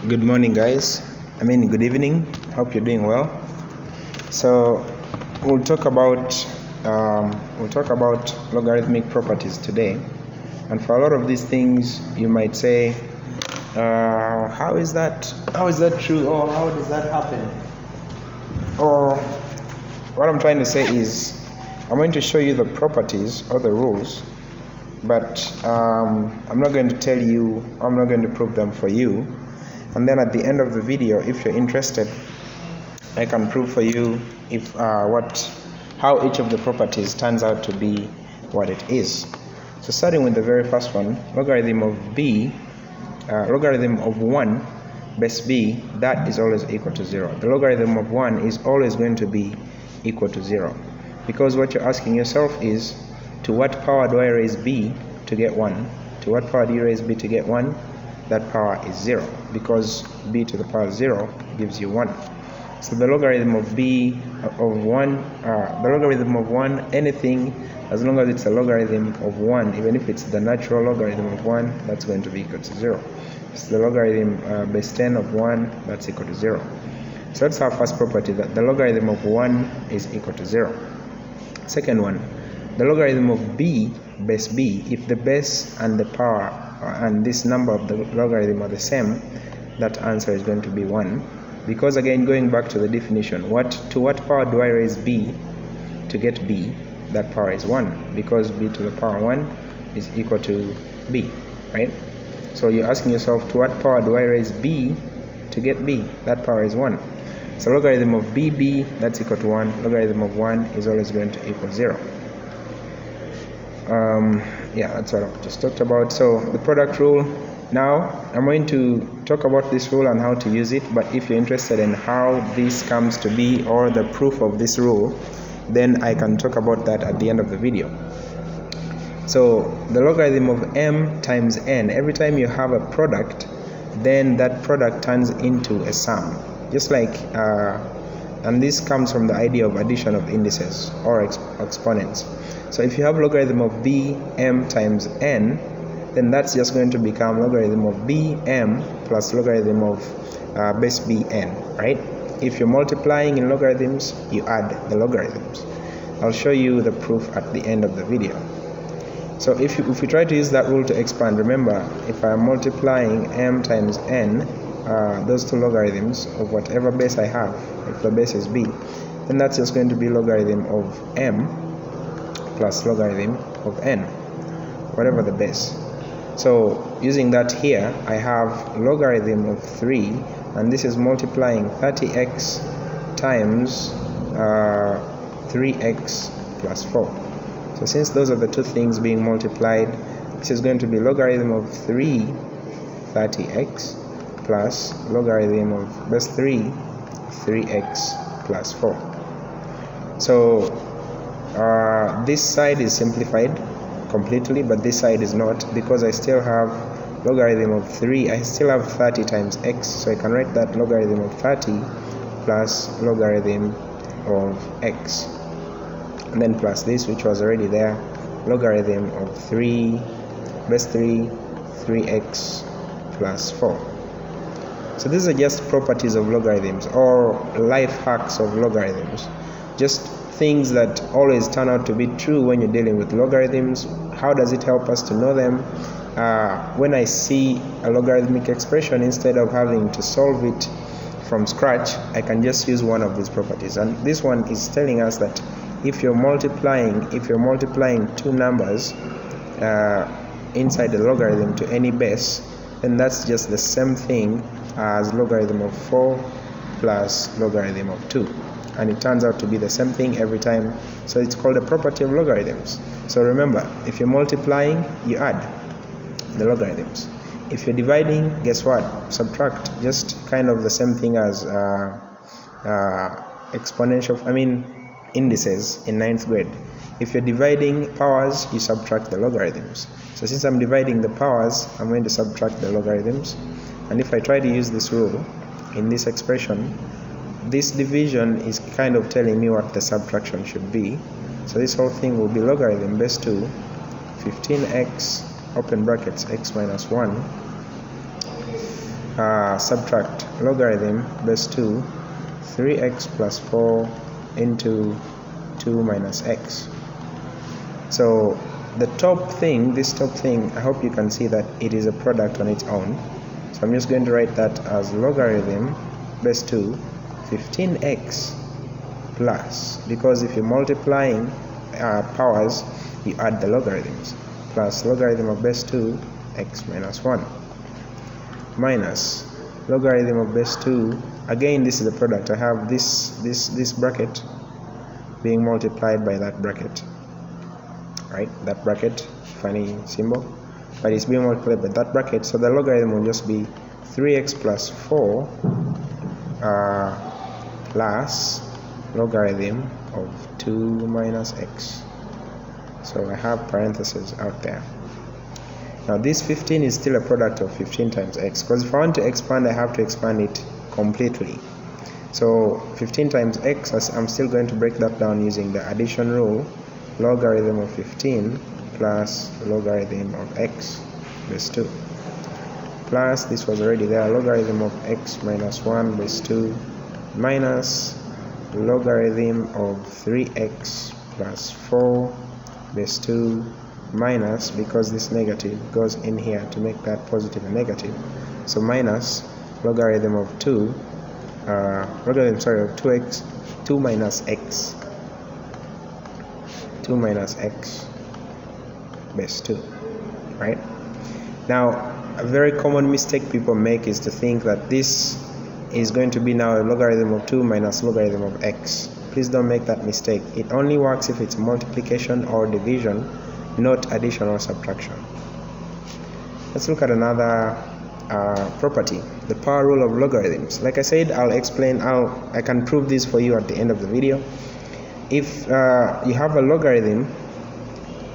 Good morning, guys. Good evening. Hope you're doing well. So we'll talk about logarithmic properties today. And for a lot of these things, you might say, how is that true, or how does that happen? Or what I'm trying to say is, I'm going to show you the properties or the rules, but I'm not going to tell you, I'm not going to prove them for you. And then at the end of the video, if you're interested, I can prove for you if how each of the properties turns out to be what it is. So starting with the very first one, logarithm of 1 base b, that is always equal to 0. The logarithm of 1 is always going to be equal to 0, because what you're asking yourself is, to what power do I raise b to get 1? To what power do you raise b to get 1? That power is 0, because b to the power 0 gives you 1. So the logarithm of b of 1, anything as long as it's a logarithm of 1, even if it's the natural logarithm of 1, that's going to be equal to 0. So the logarithm base 10 of 1, that's equal to 0. So that's our first property, that the logarithm of 1 is equal to 0. Second one, the logarithm of b base b, if the base and the power and this number of the logarithm are the same, that answer is going to be 1. Because again, going back to the definition, to what power do I raise b to get b? That power is 1, because b to the power 1 is equal to b, right? So you're asking yourself, to what power do I raise b to get b? That power is 1. So logarithm of bb, that's equal to 1. Logarithm of 1 is always going to equal 0. Yeah, that's what I just talked about. So the product rule, now I'm going to talk about this rule and how to use it, but if you're interested in how this comes to be or the proof of this rule, then I can talk about that at the end of the video. So the logarithm of m times n, every time you have a product, then that product turns into a sum, just like and this comes from the idea of addition of indices or exponents. So if you have logarithm of b m times n, then that's just going to become logarithm of b m plus logarithm of base b n, right? If you're multiplying in logarithms, you add the logarithms. I'll show you the proof at the end of the video. So if we try to use that rule to expand, remember, if I'm multiplying m times n, those two logarithms of whatever base I have, if the base is b, then that's just going to be logarithm of m plus logarithm of n, whatever the base. So using that here, I have logarithm of 3, and this is multiplying 30x times 3x plus 4. So since those are the two things being multiplied, this is going to be logarithm of 3 30x plus logarithm of base 3 3x plus 4. So this side is simplified completely, but this side is not, because I still have logarithm of 3, I still have 30 times x, so I can write that logarithm of 30 plus logarithm of x, and then plus this, which was already there, logarithm of 3 base 3 3x plus 4. So these are just properties of logarithms, or life hacks of logarithms, just things that always turn out to be true when you're dealing with logarithms. How does it help us to know them? When I see a logarithmic expression, instead of having to solve it from scratch, I can just use one of these properties. And this one is telling us that if you're multiplying two numbers inside the logarithm to any base, then that's just the same thing as logarithm of 4 plus logarithm of 2. And it turns out to be the same thing every time. So it's called a property of logarithms. So remember, if you're multiplying, you add the logarithms. If you're dividing, guess what? Subtract. Just kind of the same thing as indices in 9th grade. If you're dividing powers, you subtract the logarithms. So since I'm dividing the powers, I'm going to subtract the logarithms. And if I try to use this rule in this expression, this division is kind of telling me what the subtraction should be. So this whole thing will be logarithm base 2 15x open brackets x minus 1 subtract logarithm base 2 3x plus 4 into 2 minus x. So this top thing, I hope you can see that it is a product on its own. So I'm just going to write that as logarithm base 2 15x plus, because if you're multiplying powers, you add the logarithms, plus logarithm of base 2 x minus 1 minus logarithm of base 2, again this is a product. I have this bracket being multiplied by that bracket, right? That bracket, funny symbol, but it's being multiplied by that bracket, so the logarithm will just be 3x plus 4 plus logarithm of 2 minus x. So I have parentheses out there. Now this 15 is still a product of 15 times x, because if I want to expand, I have to expand it completely. So 15 times x, I'm still going to break that down using the addition rule. Logarithm of 15 plus logarithm of x base 2 plus, this was already there, logarithm of x minus 1 base 2 minus logarithm of 3x plus 4 base 2 minus, because this negative goes in here to make that positive and negative, so minus logarithm of 2 of 2x 2 minus x base 2, right? Now a very common mistake people make is to think that this is going to be now a logarithm of 2 minus logarithm of x. Please don't make that mistake. It only works if it's multiplication or division, not addition or subtraction. Let's look at another property, the power rule of logarithms. Like I said, I'll explain how I can prove this for you at the end of the video. If you have a logarithm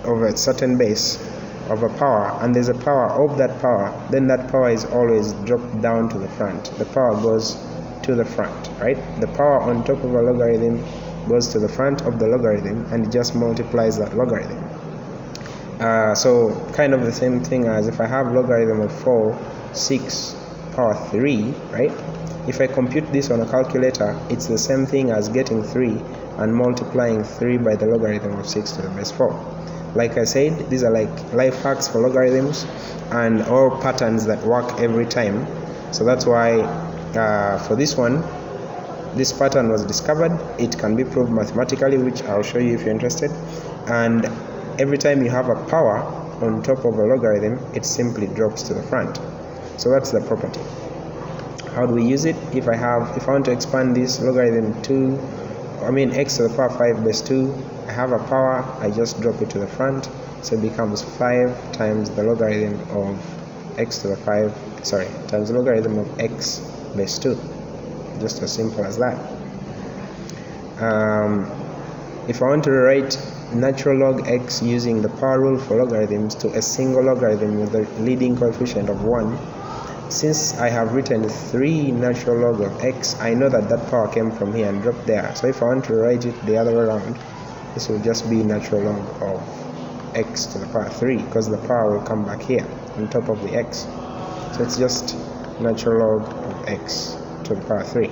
of a certain base of a power, and there's a power of that power, then that power is always dropped down to the front. The power goes to the front, right? The power on top of a logarithm goes to the front of the logarithm, and it just multiplies that logarithm. So kind of the same thing as if I have logarithm of 4 6 power 3, right? If I compute this on a calculator, it's the same thing as getting 3 and multiplying 3 by the logarithm of 6 to the base 4. Like I said, these are like life hacks for logarithms and all patterns that work every time. So that's why for this one, this pattern was discovered. It can be proved mathematically, which I'll show you if you're interested. And every time you have a power on top of a logarithm, it simply drops to the front. So that's the property. How do we use it? If I want to expand this logarithm x to the power 5 base 2, I have a power, I just drop it to the front, so it becomes 5 times the logarithm of x to the 5, times the logarithm of x base 2. Just as simple as that. If I want to write natural log x using the power rule for logarithms to a single logarithm with a leading coefficient of 1, since I have written 3 natural log of x, I know that that power came from here and dropped there. So if I want to write it the other way around, this will just be natural log of x to the power 3, because the power will come back here on top of the x. So it's just natural log of x to the power 3.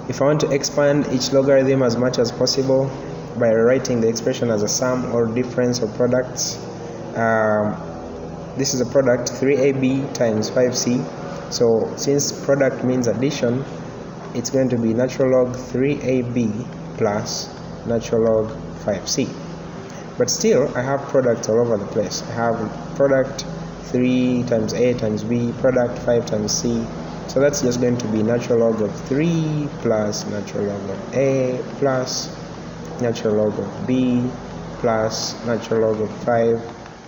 If I want to expand each logarithm as much as possible by writing the expression as a sum or difference of products, this is a product 3ab times 5c. So since product means addition, it's going to be natural log 3ab plus natural log 5c. But still, I have products all over the place. I have product 3 times a times b, product 5 times c. So that's just going to be natural log of 3 plus natural log of a plus natural log of b plus natural log of 5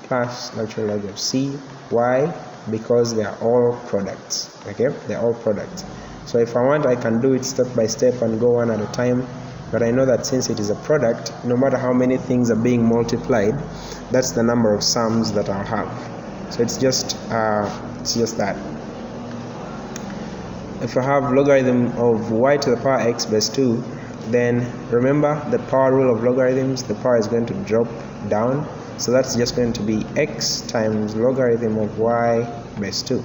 plus natural log of c. Why? Because they are all products. Okay, they're all products. So if I want, I can do it step by step and go one at a time. But I know that since it is a product, no matter how many things are being multiplied, that's the number of sums that I'll have. So it's just that. If I have logarithm of y to the power x base 2, then remember the power rule of logarithms, the power is going to drop down. So that's just going to be x times logarithm of y base 2.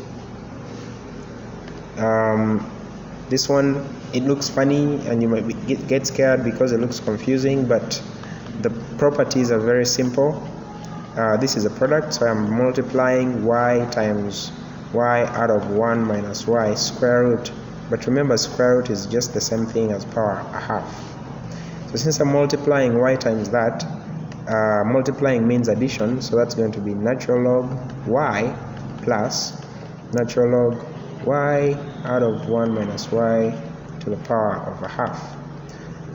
This one, it looks funny and you might get scared because it looks confusing, but the properties are very simple. This is a product, so I'm multiplying y times y out of 1 minus y square root. But remember, square root is just the same thing as power a half. So since I'm multiplying y times that, multiplying means addition, so that's going to be natural log y plus natural log y out of 1 minus y to the power of a half.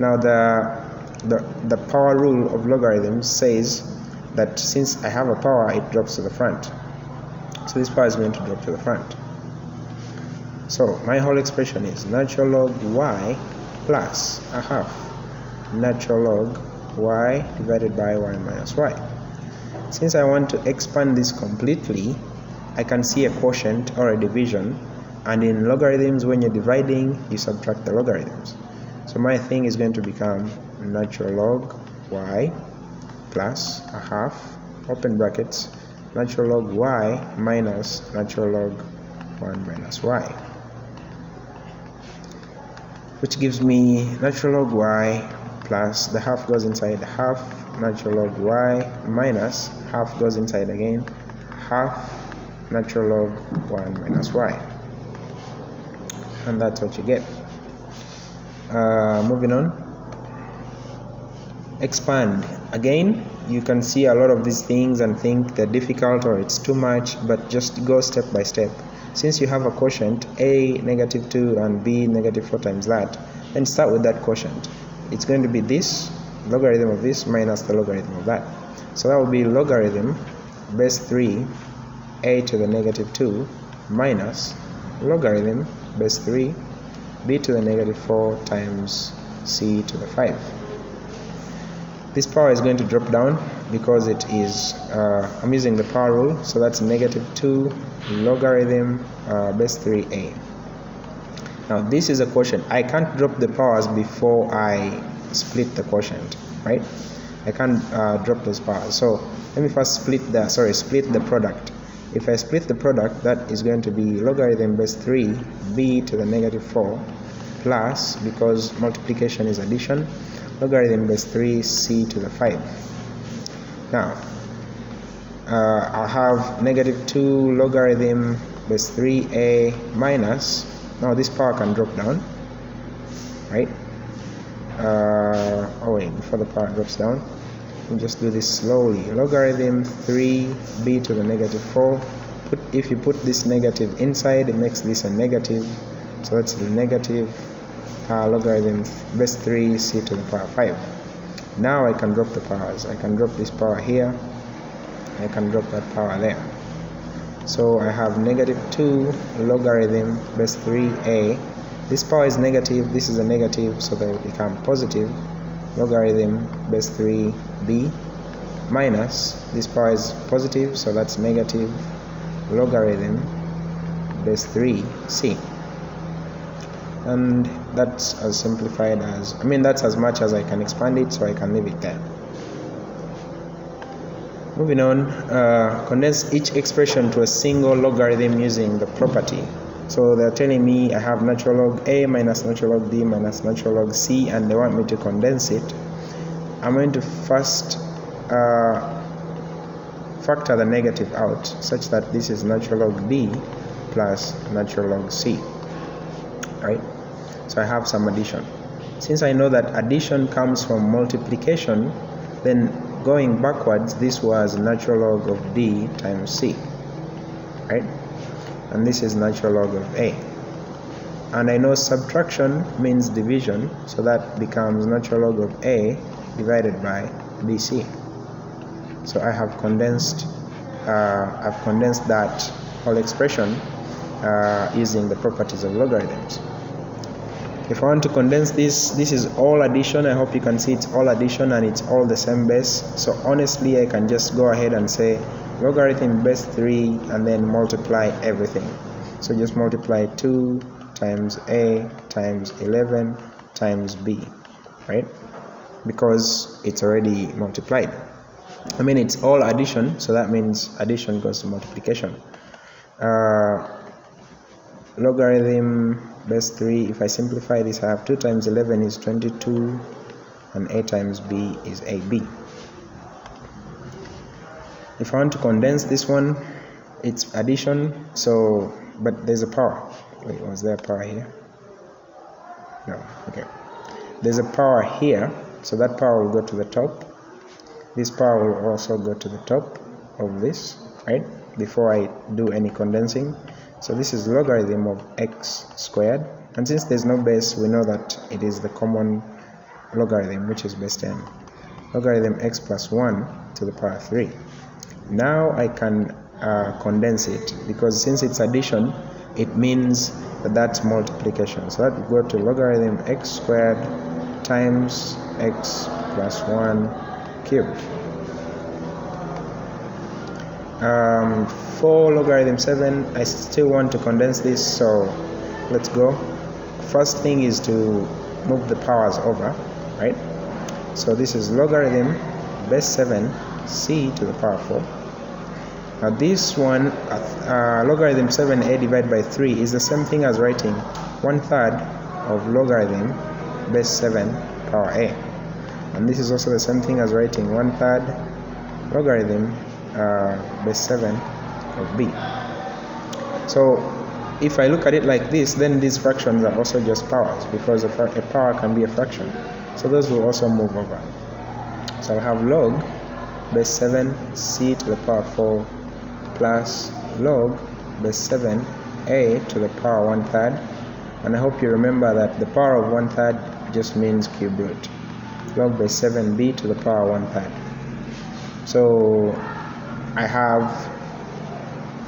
Now the power rule of logarithms says that since I have a power, it drops to the front. So this power is going to drop to the front. So my whole expression is natural log y plus a half natural log y divided by 1 minus y. Since I want to expand this completely, I can see a quotient or a division, and in logarithms, when you're dividing, you subtract the logarithms. So my thing is going to become natural log y plus a half, open brackets, natural log y minus natural log 1 minus y, which gives me natural log y plus the half goes inside the half, natural log y minus half goes inside again, half natural log 1 minus y. And that's what you get. Moving on. Expand. Again, you can see a lot of these things and think they're difficult or it's too much, but just go step by step. Since you have a quotient, a negative 2 and b negative 4 times that, then start with that quotient. It's going to be this, logarithm of this minus the logarithm of that. So that will be logarithm base 3 a to the negative 2 minus logarithm base 3 b to the negative 4 times c to the 5. This power is going to drop down because it is, I'm using the power rule, so that's negative 2 logarithm base 3a. Now this is a quotient. I can't drop the powers before I split the quotient, right? I can't drop those powers. So let me first split the product. If I split the product, that is going to be logarithm base 3 b to the negative 4 plus, because multiplication is addition, logarithm base 3 c to the 5. Now I'll have negative 2 logarithm base 3a minus, now this power can drop down, right? Before the power drops down, we'll just do this slowly. Logarithm 3b to the negative 4. If you put this negative inside, it makes this a negative, so that's the negative logarithm base 3 c to the power 5. Now I can drop the powers. I can drop this power here, I can drop that power there. So I have negative 2 logarithm base 3a. This power is negative, this is a negative, so they will become positive. Logarithm base 3b minus, this power is positive, so that's negative logarithm base 3c. And that's as simplified as, that's as much as I can expand it, so I can leave it there. Moving on, condense each expression to a single logarithm using the property. So they're telling me I have natural log a minus natural log b minus natural log c, and they want me to condense it. I'm going to first factor the negative out, such that this is natural log b plus natural log c, right? So I have some addition. Since I know that addition comes from multiplication, then going backwards, this was natural log of d times c, right? And this is natural log of a. And I know subtraction means division, so that becomes natural log of a divided by dc. So I have condensed that whole expression using the properties of logarithms. If I want to condense this is all addition. I hope you can see it's all addition and it's all the same base. So honestly, I can just go ahead and say logarithm base 3 and then multiply everything. So just multiply 2 times a times 11 times b, right? Because it's already multiplied. I mean, it's all addition, so that means addition goes to multiplication. Logarithm base 3, if I simplify this, I have 2 times 11 is 22, and a times b is ab. If I want to condense this one, it's addition, so, but there's a power. Wait, was there a power here? No, okay. There's a power here, so that power will go to the top. This power will also go to the top of this, right? Before I do any condensing. So this is logarithm of x squared, and since there's no base, we know that it is the common logarithm, which is base 10. Logarithm x plus 1 to the power 3. Now I can condense it, because since it's addition, it means that that's multiplication. So that will go to logarithm x squared times x plus 1 cubed. For logarithm 7, I still want to condense this, so let's go. First thing is to move the powers over, right? So this is logarithm base 7 c to the power 4. Now this one, logarithm 7a divided by 3 is the same thing as writing 1/3 of logarithm base 7 power a. And this is also the same thing as writing 1/3 logarithm base 7 of b. So if I look at it like this, then these fractions are also just powers, because a power can be a fraction. So those will also move over. So I'll have log base 7 c to the power 4 plus log base 7 a to the power 1/3. And I hope you remember that the power of 1/3 just means cube root. Log base 7b to the power 1/3. So I have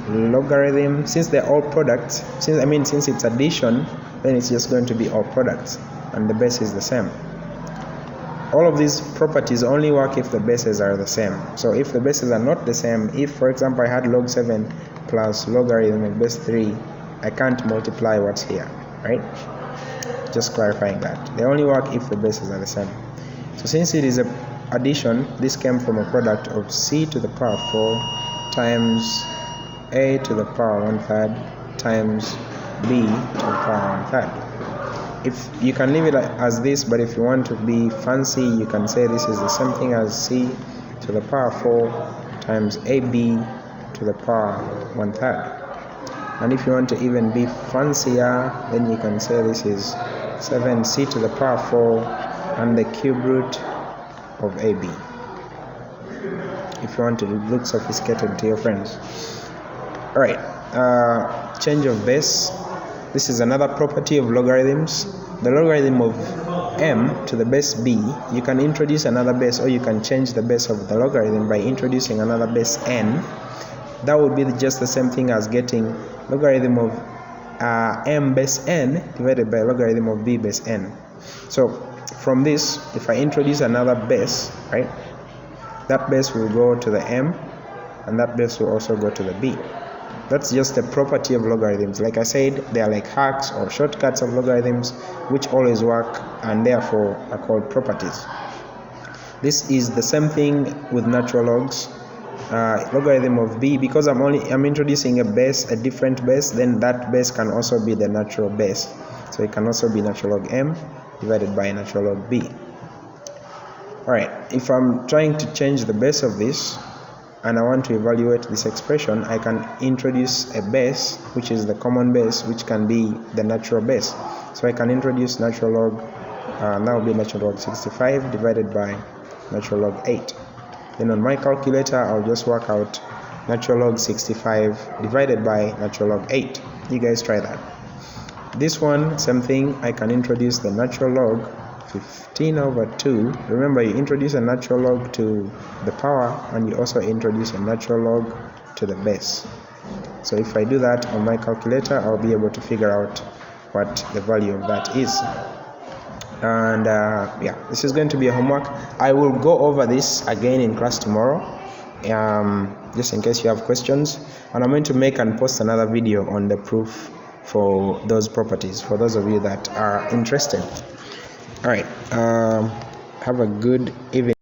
logarithm, since they're all products, since it's addition, then it's just going to be all products, and the base is the same. All of these properties only work if the bases are the same. So if the bases are not the same, if for example I had log 7 plus logarithm of base 3, I can't multiply what's here, right? Just clarifying that. They only work if the bases are the same. So since it is a addition, this came from a product of c to the power 4 times a to the power 1/3 times b to the power 1/3. If you can leave it as this, but if you want to be fancy, you can say this is the same thing as c to the power 4 times ab to the power 1/3. And if you want to even be fancier, then you can say this is 7c to the power 4 and the cube root of ab, if you want to look sophisticated to your friends. Alright, change of base. This is another property of logarithms. The logarithm of m to the base b, you can introduce another base, or you can change the base of the logarithm by introducing another base n. That would be just the same thing as getting logarithm of m base n divided by logarithm of b base n. So from this, if I introduce another base, right, that base will go to the m, and that base will also go to the b. That's just a property of logarithms. Like I said, they are like hacks or shortcuts of logarithms which always work and therefore are called properties. This is the same thing with natural logs. Logarithm of b, because I'm introducing a base, a different base, then that base can also be the natural base. So it can also be natural log m divided by natural log b. Alright, if I'm trying to change the base of this and I want to evaluate this expression, I can introduce a base, which is the common base, which can be the natural base. So I can introduce natural log, that will be natural log 65 divided by natural log 8. Then on my calculator, I'll just work out natural log 65 divided by natural log 8. You guys try that. This one, same thing, I can introduce the natural log 15 over 2. Remember, you introduce a natural log to the power, and you also introduce a natural log to the base. So if I do that on my calculator, I'll be able to figure out what the value of that is. And yeah, this is going to be a homework. I will go over this again in class tomorrow, just in case you have questions, and I'm going to make and post another video on the proof for those properties for those of you that are interested. All right, have a good evening.